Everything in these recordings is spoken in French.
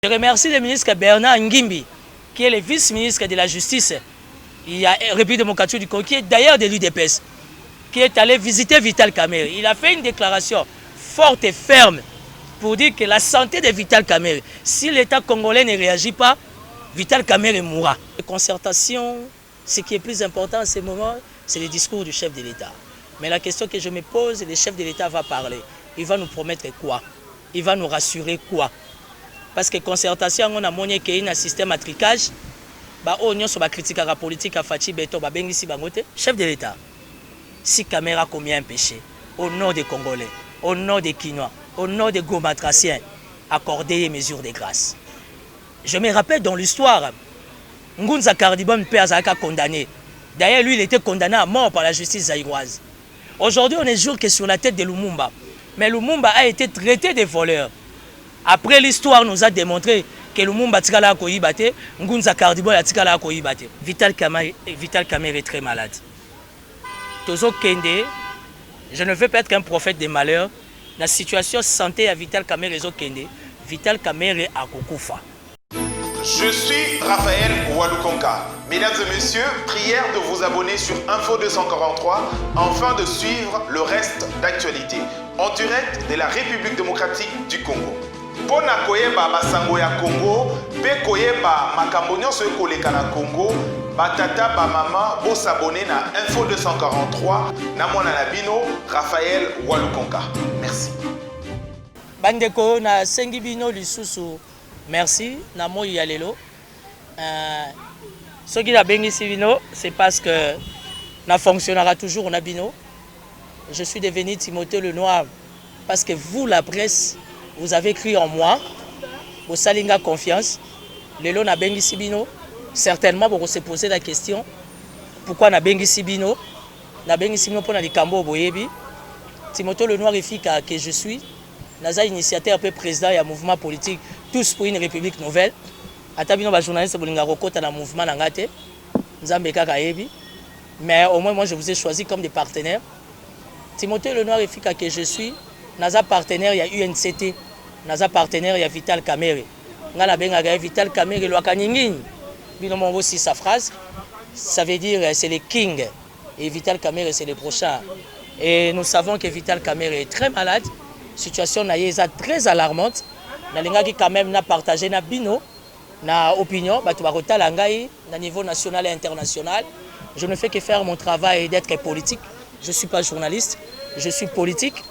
Je remercie le ministre Bernard Ngimbi, qui est le vice-ministre de la Justice. Il y a République démocratique du Congo, qui est d'ailleurs de l'UDPS, qui est allé visiter Vital Kamerhe. Il a fait une déclaration forte et ferme pour dire que la santé de Vital Kamerhe, si l'État congolais ne réagit pas, Vital Kamerhe mourra. Les concertations, ce qui est plus important en ce moment, c'est le discours du chef de l'État. Mais la question que je me pose, le chef de l'État va parler. Il va nous promettre quoi? Il va nous rassurer quoi? Parce que concertation, on a montré qu'il y a un système à tricage. On a critiqué la politique à Fachi Beto, chef de l'État. Si Caméra commet un péché, au nom des Congolais, au nom des Quinois, au nom des Gomatraciens, accorder des mesures de grâce. Je me rappelle dans l'histoire, Ngunza Kardibon Père a condamné. D'ailleurs, lui, il était condamné à mort par la justice zaïroise. Aujourd'hui, on est jour que sur la tête de Lumumba. Mais Lumumba a été traité de voleur. Après, l'histoire nous a démontré que Lumumba tikala koyibate, Ngunza Kardibon a tikala koyibate. Vital Kamerhe est très malade. Tozo Kende, je ne veux pas être un prophète des malheurs. La situation santé à Vital Kamerhe Tozo Kende, Vital Kamerhe a kokufa. Je suis Raphaël Walukonka. Mesdames et messieurs, prière de vous abonner sur Info 243 afin de suivre le reste d'actualité en direct de la République démocratique du Congo. Pona koyeba basango ya Congo, pe koyeba makambo nyonso ekoleka na Congo, batata ba mama bo s'abonner na Info 243 na mwana na bino Raphaël Walukonka. Merci. Bandeko na sengi bino lisusu. Merci, Namo Yalelo. Ce qui a béni Sivino, c'est parce que na fonctionnera toujours on a bino. Je suis devenu Timothée le Noir parce que vous, la presse, vous avez cru en moi. Vous salinga confiance. Lelo na bengi Sibino. Certainement, vous se posez la question pourquoi na bengi Sibino? Na bengi Sibino pour na likambo boyebi. Timothée le Noir efficace que je suis. Naza initiateur peu président et un mouvement politique tous pour une république nouvelle. Atabino ba journaliste bolinga kokota na mouvement nangate. Nzambe kaka yebi. Mais au moins moi je vous ai choisi comme des partenaires. Timothée le Noir efficace que je suis. Naza partenaire il y a UNCT. Naza partenaire il y a Vital Kamerhe. Ngala benga Vital Kamerhe lo kaningini. Bino mon aussi sa phrase. Ça veut dire c'est le king et Vital Kamerhe c'est le prochain. Et nous savons que Vital Kamerhe est très malade. Situation est très alarmante. Nalingaki quand même na partagé na bino na opinion batu bakota langai na niveau national et international. Je ne fais que faire mon travail d'être politique. Je ne suis pas journaliste, je suis politique.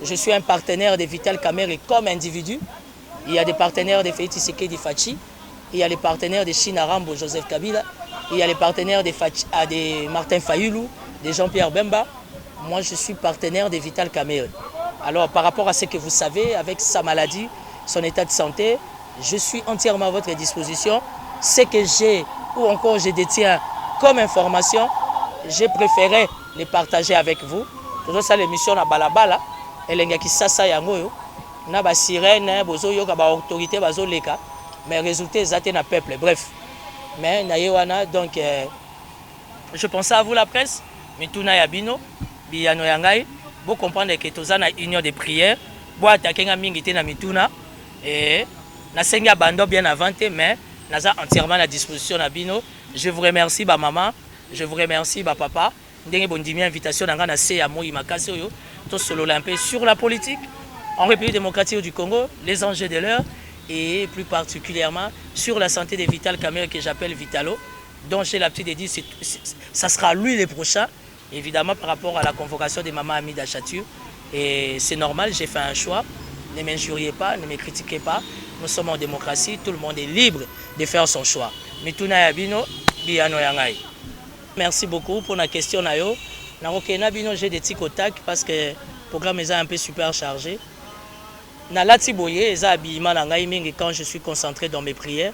Je suis un partenaire de Vital Kamerhe comme individu. Il y a des partenaires de Félix Tshisekedi Fachi, il y a les partenaires de China Rambo, Joseph Kabila, il y a les partenaires de Martin Fayulu, de Jean-Pierre Bemba. Moi je suis partenaire de Vital Kamerhe. Alors par rapport à ce que vous savez, avec sa maladie, son état de santé, je suis entièrement à votre disposition. Ce que j'ai ou encore je détiens comme information, j'ai préféré les partager avec vous. Toujours ça l'émission na balabala, elengaki sasa yango na ba sirène bozo yoka ba autorité bazo leka, mais résultat exact na peuple. Bref. Mais na yewana donc je pensais à vous la presse, mituna ya bino, biyano yangai. Vous comprenez que tous en union de prière, vous attaquez à mingité na mituna et na senga bando bien avanté, mais naza entièrement à la disposition na bino. Je vous remercie ba maman, je vous remercie ba papa. Ndenge bondimi invitation na ngana se ya moi makasi oyo to solo lampé sur la politique en République démocratique du Congo, les enjeux de l'heure et plus particulièrement sur la santé de Vital Kamerhe que j'appelle Vitalo, dont j'ai l'habitude de dire ça sera lui le prochain. Évidemment, par rapport à la convocation de Maman Amida Chatur, et c'est normal, j'ai fait un choix. Ne m'injuriez pas, ne me critiquez pas. Nous sommes en démocratie, tout le monde est libre de faire son choix. Mituna Yabino, Biano Yangai. Merci beaucoup pour la question. J'ai des petits contacts parce que le programme est un peu super chargé. Quand je suis concentré dans mes prières,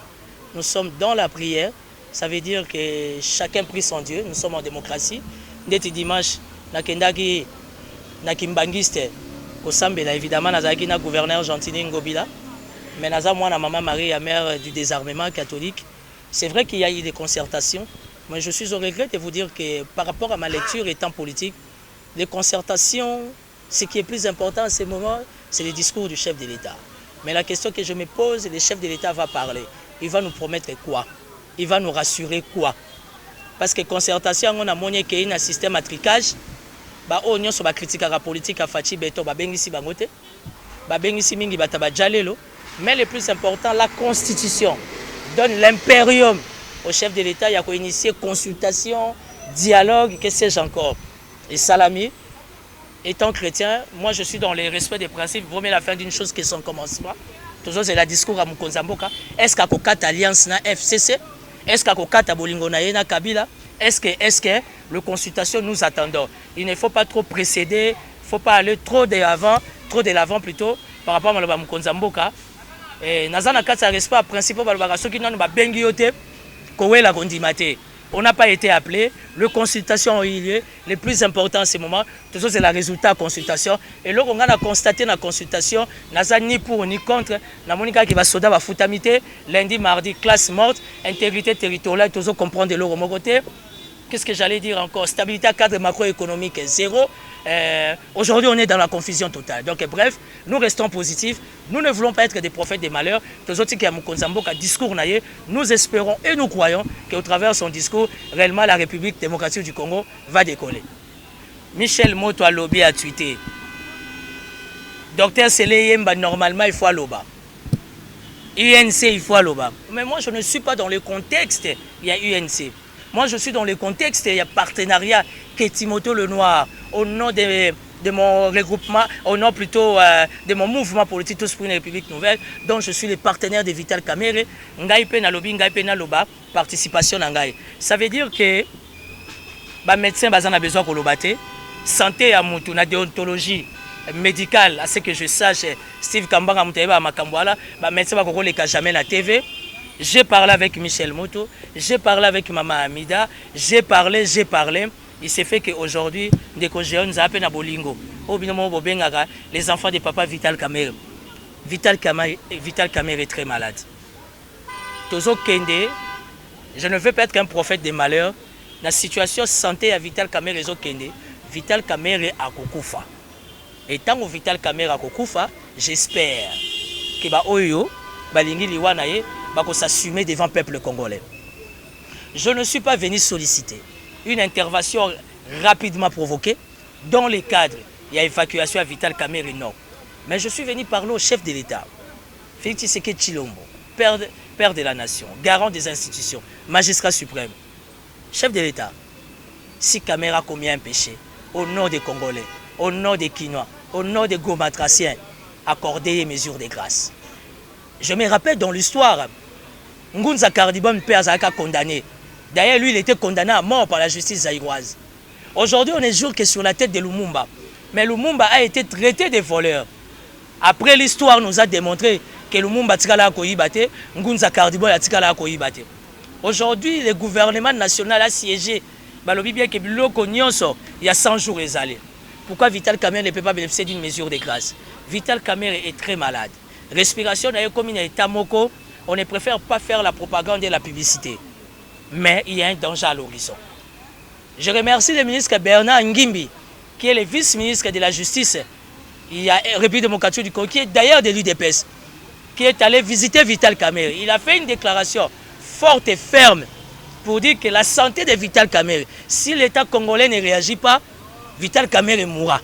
nous sommes dans la prière. Ça veut dire que chacun prie son Dieu. Nous sommes en démocratie. Dès dimanche, nakendaki na kimbangiste kosambela évidemment nazaki na gouverneur Gentini Ngobila, mais naza mwana maman Marie, la mère du désarmement catholique. C'est vrai qu'il y a eu des concertations, mais je suis au regret de vous dire que par rapport à ma lecture étant politique, les concertations, ce qui est plus important à ce moment, c'est le discours du chef de l'État. Mais la question que je me pose, le chef de l'État va parler. Il va nous promettre quoi? Il va nous rassurer quoi? Parce que concertation, on a monnaie qui est un système à tricage. Bah, on y a sur la critique à la politique à Fachi Beto, bah, ben ici, bangote. Bah, ben ici, mingi, bah, taba jalelo. Mais le plus important, la Constitution donne l'impérium au chef de l'État. Il y a initier consultation, dialogue, que sais-je encore. Et Salami, étant chrétien, moi je suis dans le respect des principes. Vaut mieux la fin d'une chose que son commencement. Toujours c'est la discours à Mukonzamboka. Est-ce qu'il y a une alliance na FCC? Est-ce qu'il y a une bolingo na Kabila? Est-ce que le consultation nous attendons? Il ne faut pas trop précéder, il ne faut pas aller trop de l'avant plutôt par rapport à Mukonzamboka. Et nazana kata respect principal balbaka soki nanu ba bengi yote kowela kondimate. On n'a pas été appelé, le consultation a eu lieu, le plus important en ce moment, toujours c'est le résultat de la consultation. Et là, on a constaté dans la consultation, n'a ni pour ni contre, la monica qui va soda va foutamité, lundi, mardi, classe morte, intégrité territoriale, toujours comprendre de l'euro côté. Qu'est-ce que j'allais dire encore? Stabilité cadre macroéconomique zéro. Aujourd'hui, on est dans la confusion totale. Donc, bref, nous restons positifs. Nous ne voulons pas être des prophètes des malheurs. Nous espérons et nous croyons qu'au travers de son discours, réellement, la République démocratique du Congo va décoller. Michel Moto a lobby à tweeter. Docteur Seleyemba, normalement, il faut à l'OBA. UNC, il faut à l'OBA. Mais moi, je ne suis pas dans le contexte. Il y a UNC. Moi, je suis dans le contexte, il y a partenariat que Timothée Lenoir, au nom de mon regroupement, au nom plutôt de mon mouvement politique Tous pour une République Nouvelle, dont je suis le partenaire de Vital Kamerhe, Ngaïpe Nalobi, Ngaïpe Naloba, participation Ngaï. Ça veut dire que les médecins ont besoin de l'obate, santé à Moutou, la déontologie médicale, à ce que je sache, Steve Kambanga Moutaiba Makambouala, les médecins ne vont jamais la TV. J'ai parlé avec Michel Moto, j'ai parlé avec Maman Amida, j'ai parlé. Il s'est fait qu'aujourd'hui, nous avons à Bolingo. Les enfants de papa Vital Kamerhe. Vital Kamerhe est très malade. Tozo Kende, je ne veux pas être un prophète des malheurs. La situation de santé à Vital Kamerhe est Kende. Vital Kamerhe a Kokufa. Et tant que Vital Kamerhe a Kokufa, j'espère que Oyo, Balingi Liwanaye, va s'assumer devant le peuple congolais. Je ne suis pas venu solliciter une intervention rapidement provoquée dans les cadres. Il y a évacuation à Vital Kamerhe, non. Mais je suis venu parler au chef de l'État, Félix Tshisekedi Tshilombo, père de la nation, garant des institutions, magistrat suprême. Chef de l'État, si Kamerhe a commis un péché, au nom des Congolais, au nom des Kinois, au nom des Gomatraciens, accordez les mesures de grâce. Je me rappelle dans l'histoire, Ngunza Kardibon père a condamné. D'ailleurs, lui, il était condamné à mort par la justice zaïroise. Aujourd'hui, on est jour que sur la tête de Lumumba. Mais Lumumba a été traité de voleur. Après, l'histoire nous a démontré que Lumumba tikala koyibate, Ngunza Kardibon a tikala koyibate. Aujourd'hui, le gouvernement national a siégé. Balobi bien que biloko nyonso, il y a 100 jours les allées. Pourquoi Vital Kamerhe ne peut pas bénéficier d'une mesure de grâce? Vital Kamerhe est très malade. Respiration d'ailleurs comme il est moko. On ne préfère pas faire la propagande et la publicité. Mais il y a un danger à l'horizon. Je remercie le ministre Bernard Ngimbi, qui est le vice-ministre de la Justice. Il y a République démocratique du Congo, qui est d'ailleurs de l'UDPS, qui est allé visiter Vital Kamerhe. Il a fait une déclaration forte et ferme pour dire que la santé de Vital Kamerhe, si l'État congolais ne réagit pas, Vital Kamerhe mourra.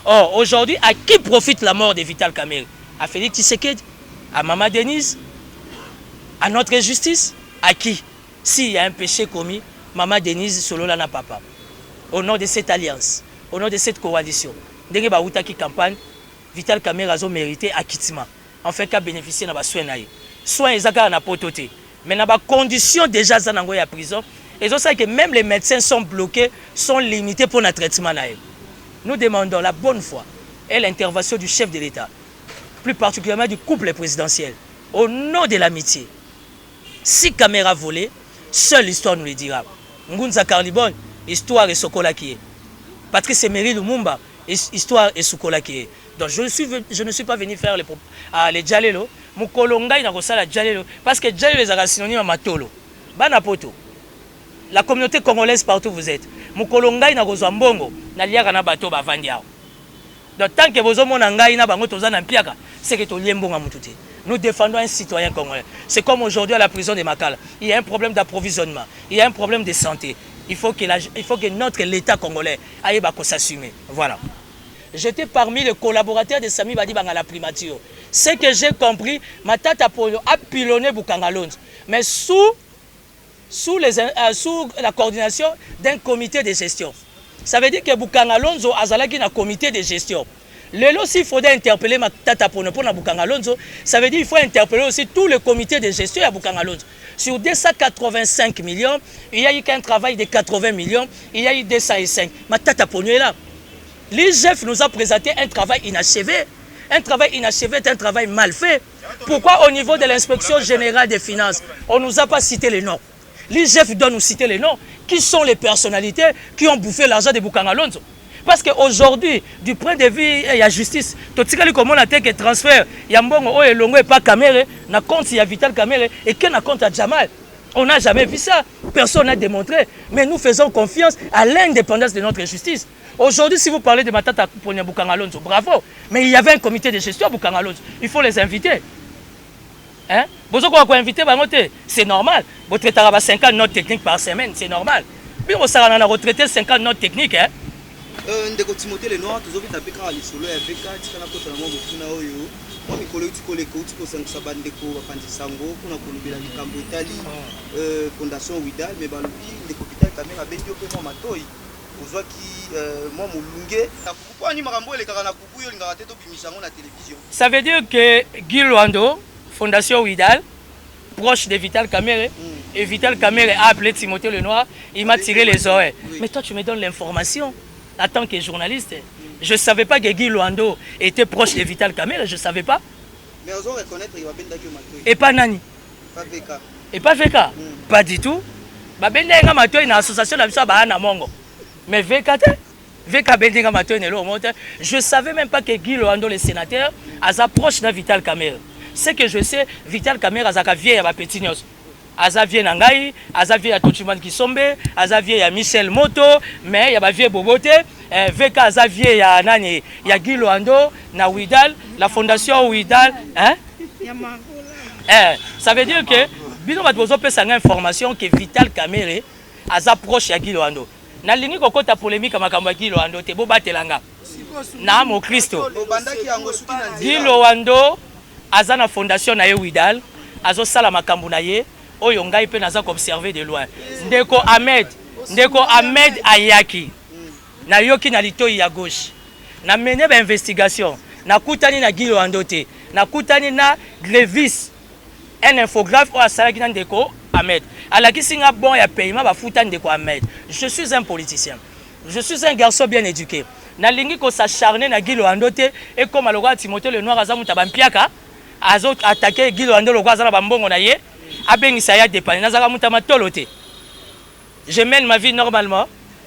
Or, aujourd'hui, à qui profite la mort de Vital Kamerhe? À Félix Tshisekedi, à Maman Denise, à notre justice? À qui? S'il y a un péché commis, Maman Denise Sololana Papa. Au nom de cette alliance, au nom de cette coalition, Ndenge Baoutaki campagne, Vital Kamerhe a mérité acquittement. En fait, qu'à bénéficier de soins. Soins exactement na pototé. Mais dans les conditions déjà zanango ya prison, et ça que même les médecins sont bloqués, sont limités pour notre traitement. Nous demandons la bonne foi et l'intervention du chef de l'État, plus particulièrement du couple présidentiel, au nom de l'amitié. Si Kamerhe a volé, seule l'histoire nous le dira. Ngunza Kardibon, histoire est Sokola qui est. Patrice Emery Lumumba, histoire est Sokola qui est. Donc je ne suis pas venu faire les Djalelo. Mukolonga il a la Djalelo. Parce que Djalelo est synonyme à Matolo. Banapoto. La communauté congolaise partout où vous êtes. Mukolonga il a Mbongo. Nalia Bato Bavandiao. Donc tant que vous avez c'est que nous défendons un citoyen congolais. C'est comme aujourd'hui à la prison de Makala. Il y a un problème d'approvisionnement, il y a un problème de santé. Il faut que notre l'État congolais aille s'assumer. Voilà. J'étais parmi les collaborateurs de Sami Badibang à la primature. Ce que j'ai compris, Matata Polo a pilonné Bukangalonzo, mais sous la coordination d'un comité de gestion. Ça veut dire que Bukangalonzo a un comité de gestion. Lelo, s'il faudrait interpeller Matata Polo pour Bukangalonzo, ça veut dire qu'il faut interpeller aussi tout le comité de gestion à Bukangalonzo. Sur 285 millions, il y a eu qu'un travail de 80 millions, il y a eu 205. Matata Polo est là. L'IGF nous a présenté un travail inachevé. Un travail inachevé est un travail mal fait. Pourquoi au niveau de l'inspection générale des finances, on ne nous a pas cité les noms? L'IGF doit nous citer les noms. Qui sont les personnalités qui ont bouffé l'argent de Bukangalonzo? Parce qu'aujourd'hui, du point de vue de la justice, tout ce qu'on a fait que transfert, il y a un bon et longo et pas Kamere, na compte il y a Vital Kamere et qui n'a compte à Jamal. On n'a jamais vu ça. Personne n'a démontré. Mais nous faisons confiance à l'indépendance de notre justice. Aujourd'hui, si vous parlez de Matata Polo Bukangalonzo, bravo. Mais il y avait un comité de gestion à Bukangalonzo. Il faut les inviter. Hein? Vous avez invité, c'est normal. Vous traitez 50 notes techniques par semaine, c'est normal. Puis vous avez retraité 50 notes techniques. Hein? Ndeko Timothée Lenoir tozobi tapeka ali solo ya veka tikana kota na mo mutuna oyo mo mikolo utikoleka utikosangisa bandeko bapanzisango kuna kolobela likambo etali fondation Widal mais balobi ndeko Vital Kamere bendio pe mo matoi ozwaki mo mulunge akukupani makambo elekaka na kuku yo lingaka te to bimisango na télévision. Ça veut dire que Guy Luando, fondation Widal, proche de Vital Kamere, et Vital Kamere a appelé Timothée Lenoir, il m'a tiré les oreilles. Mais toi tu me donnes l'information. En tant que journaliste, je ne savais pas que Guy Luando était proche de Vital Kamere, je ne savais pas. Mais on doit reconnaître qu'il va bien d'accord. Et pas Nani. Pas VK. Et pas VK. Pas du tout. Babendenga Matoy une association d'habitude à Mongo. Mais VK, VK Bendenga Matoy n'est pas. Je ne savais même pas que Guy Luando, le sénateur, a proche de Vital Kamere. Ce que je sais, Vital Kamere a sa vieille à Pétignos. Azavie Nangai, Azavie à Tochiman Kisombe, Azavie à Michel Moto, mais il y a Bavie Bobote, VK Azavie à Nani, il y a Guy Luando, na Widal, la fondation Widal, hein? Ça veut dire que, bino va besoin de cette information que Vital Kamere approche à Guy Luando. Na lingi kokota polémique makamba Guy Luando, te boba telanga. Na mo Christo. Guy Luando azana fondation na Widal, azo sala makambu na ye. Oyo ngai pe naza observer de loin. Ndeko Ahmed Ayaki. Na yoki na litoyi ya gauche. Na mené ba investigation. Na kutani na Guy Luando te. Na kutani na Glevis. Un infographe o asalaki na Ndeko Ahmed. Alaki singa bon ya paiement ba futa Ndeko Ahmed. Je suis un politicien. Je suis un garçon bien éduqué. Na lingi ko s'acharner na Guy Luando te et comme aloka Timothée Lenoir azamu tabampiaka. Azo attaquer Guy Luando lokwa zala bambongo na ye. Je mène ma vie normalement,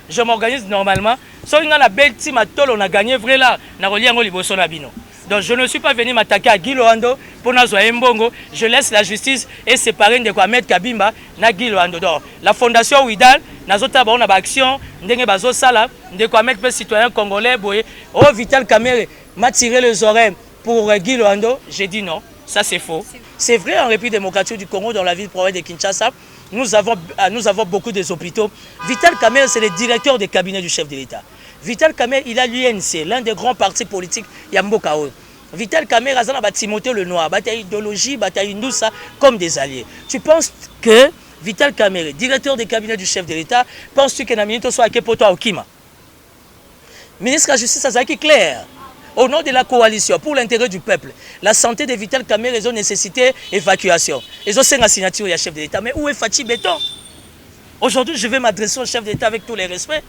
je m'organise normalement. Si on a la belle team à Tolo, on a gagné vrai là, donc je ne suis pas venu m'attaquer à Guy Luando pour nous mbongo. Je laisse la justice et séparer de quoi mettre Kabimba na Guy Luando. La fondation Widal, nazota ba on a action, ndenge bazo sala, de quoi mettre citoyen congolais boye. Oh Vital Kamere m'a tiré les oreilles pour Guy Luando, j'ai dit non. Ça c'est faux. C'est vrai en République démocratique du Congo, dans la ville province de Kinshasa, nous avons beaucoup des hôpitaux. Vital Kamere, c'est le directeur des cabinets du chef de l'État. Vital Kamere, il a l'UNC, l'un des grands partis politiques Yambokao. Vital Kamere a Timothée Lenoir, bataille idéologie, bataille Ndoussa, comme des alliés. Tu penses que Vital Kamere, directeur des cabinets du chef de l'État, penses-tu que Naminito soit Kepoto Okima? Ministre de la Justice, ça c'est clair. Au nom de la coalition, pour l'intérêt du peuple, la santé de Vital Kamere, ils ont nécessité évacuation. Ils ont signé la signature du chef de l'État. Mais où est Fachi Béton? Aujourd'hui, je vais m'adresser au chef de l'État avec tous les respects.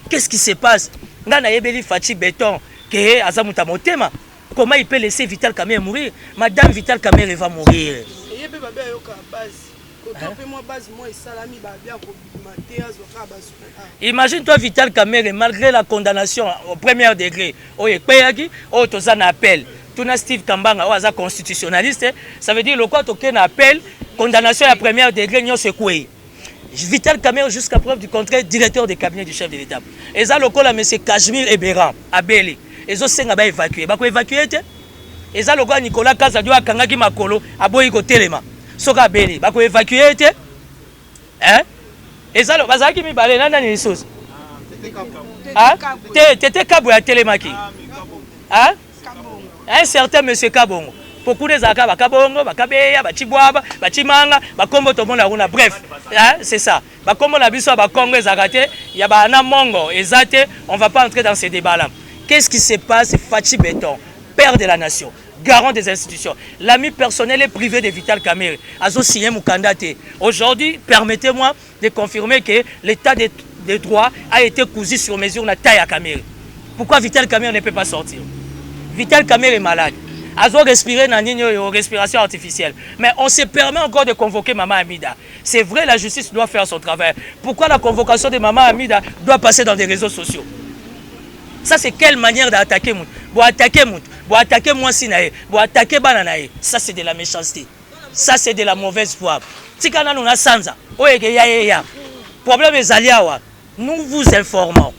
Qu'est-ce qui se passe? Fachi Béton, comment il peut laisser Vital Kamere mourir? Madame Vital Kamere va mourir. Imagine-toi Vital Kamere, malgré la condamnation au premier degré, au Tozan appel, tout Steve Kambanga, au constitutionnaliste, ça veut dire le quoi toqué appel, condamnation à premier degré, nous secoué. Vital Kamere, jusqu'à preuve du contraire, directeur des cabinets du chef de l'État. Et ça, le col à M. Cachemire Ebéran, à Bélé. ezosenga ba évacuer bako évacuer te eza lokola Nicolas Kazadio akangaki makolo aboyi kotelema soka beli bako évacuer te eza lo bazaki mibale nani lisusu Tete Kabo ya telemaki un certain monsieur Kabongo beaucoup des zaka bakabongo bakabeya bachibwaba bachimanga bakombo tomona kuna bref c'est ça bakombo na biso bakongo ezakate ya bana mongo ezate on va pas entrer dans ces débats là. Qu'est-ce qui se passe? Fachi Béton, père de la nation, garant des institutions, l'ami personnel et privé de Vital Kamerhe azo signé Mukandate. Aujourd'hui, permettez-moi de confirmer que l'état des droits a été cousu sur mesure na taille à Kamerhe. Pourquoi Vital Kamerhe ne peut pas sortir? Vital Kamerhe est malade. Azo respirer dans une respiration artificielle. Mais on se permet encore de convoquer Maman Amida. C'est vrai, la justice doit faire son travail. Pourquoi la convocation de Maman Amida doit passer dans des réseaux sociaux? Ça, c'est quelle manière d'attaquer Mout? Pour attaquer Mout, pour attaquer moi Sinae, pour attaquer Bananae. Ça, c'est de la méchanceté. Ça, c'est de la mauvaise foi. Tikana nous na sanza. Ya. Problème est aliawa. Nous vous informons.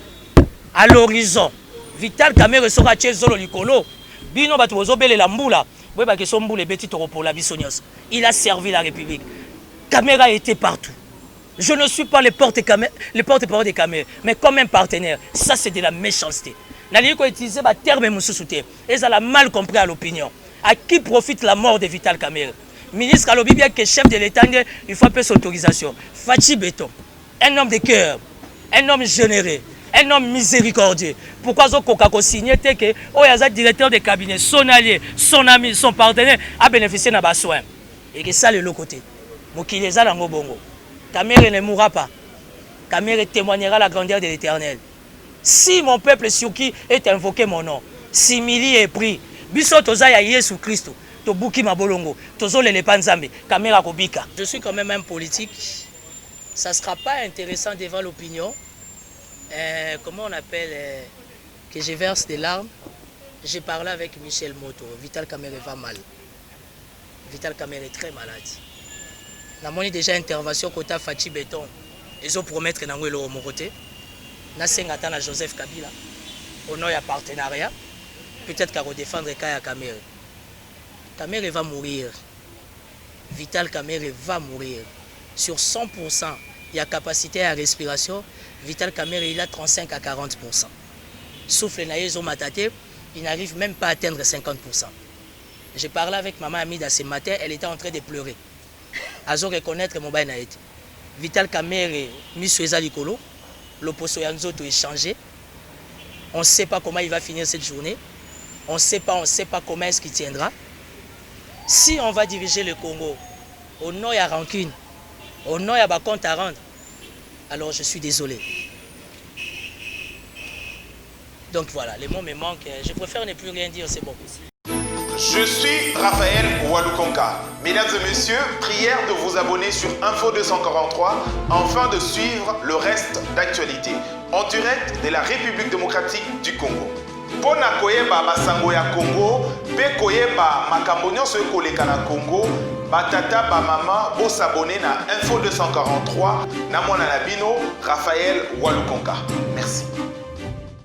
À l'horizon, Vital Kamerhe sera chez Zolo Likolo. Bino batu ozobele la mbula. Boy ba keso mbule beti toropo la bisonyos. Il a servi la République. Kamerhe était partout. Je ne suis pas les porte-parole des Kamerhe, mais comme un partenaire. Ça, c'est de la méchanceté. Nali ko utiliser ba terme mususuté. Et ça l'a mal compris à l'opinion. À qui profite la mort de Vital Kamerhe? Ministre Alobi bien que chef de l'État, il faut appeler son autorisation. Fachi Béton, un homme de cœur, un homme généreux, un homme miséricordieux. Pourquoi Zokokako signé que Oyaza directeur de cabinet, son allié, son ami, son partenaire a bénéficié de nos soins. Et que ça, le côté. Mokileza Lango Bongo. Kamerhe ne mourra pas. Kamerhe témoignera la grandeur de l'Éternel. Si mon peuple sur qui est invoqué mon nom, simili est pris. Biso Tozaya Yesu Christo, Tobuki Mabolongo, Tozole le Panzambe, Kamerhe Kobika. Je suis quand même un politique. Ça ne sera pas intéressant devant l'opinion. Comment on appelle que je verse des larmes. J'ai parlé avec Michel Moto. Vital Kamerhe va mal. Vital Kamerhe est très malade. Nous avons déjà intervention côté Fachi Béton. Ils ont promis que nous allons le remonter. Nous avons Joseph Kabila. Au nom de partenariat. Peut-être qu'à redéfendre Kaya Kamerhe. Kamerhe va mourir. Vital Kamerhe va mourir. Sur 100%, il y a capacité à respiration. Vital Kamerhe, il a 35 à 40%. Souffle naïzo mataté, il n'arrive même pas à atteindre 50%. J'ai parlé avec Maman Amida ce matin, elle était en train de pleurer. Azo reconnaître mon bain naït. Vital Kamerhe, Misso Ezalikolo, l'opposition Yanzoto est changé. On ne sait pas comment il va finir cette journée. On ne sait pas comment est-ce qu'il tiendra. Si on va diriger le Congo, au nom il y a rancune, au nom il y a compte à rendre, alors je suis désolé. Donc voilà, les mots me manquent. Je préfère ne plus rien dire, c'est bon. Je suis Raphaël Walukonka. Mesdames et messieurs, prière de vous abonner sur Info 243 afin de suivre le reste d'actualité en direct de la République démocratique du Congo. Pour na koyeba basango ya Congo, pe koyeba makambo nyonso ekoleka na Congo, batata ba mama bo s'abonner na Info 243 na mwana na bino Raphaël Walukonka. Merci.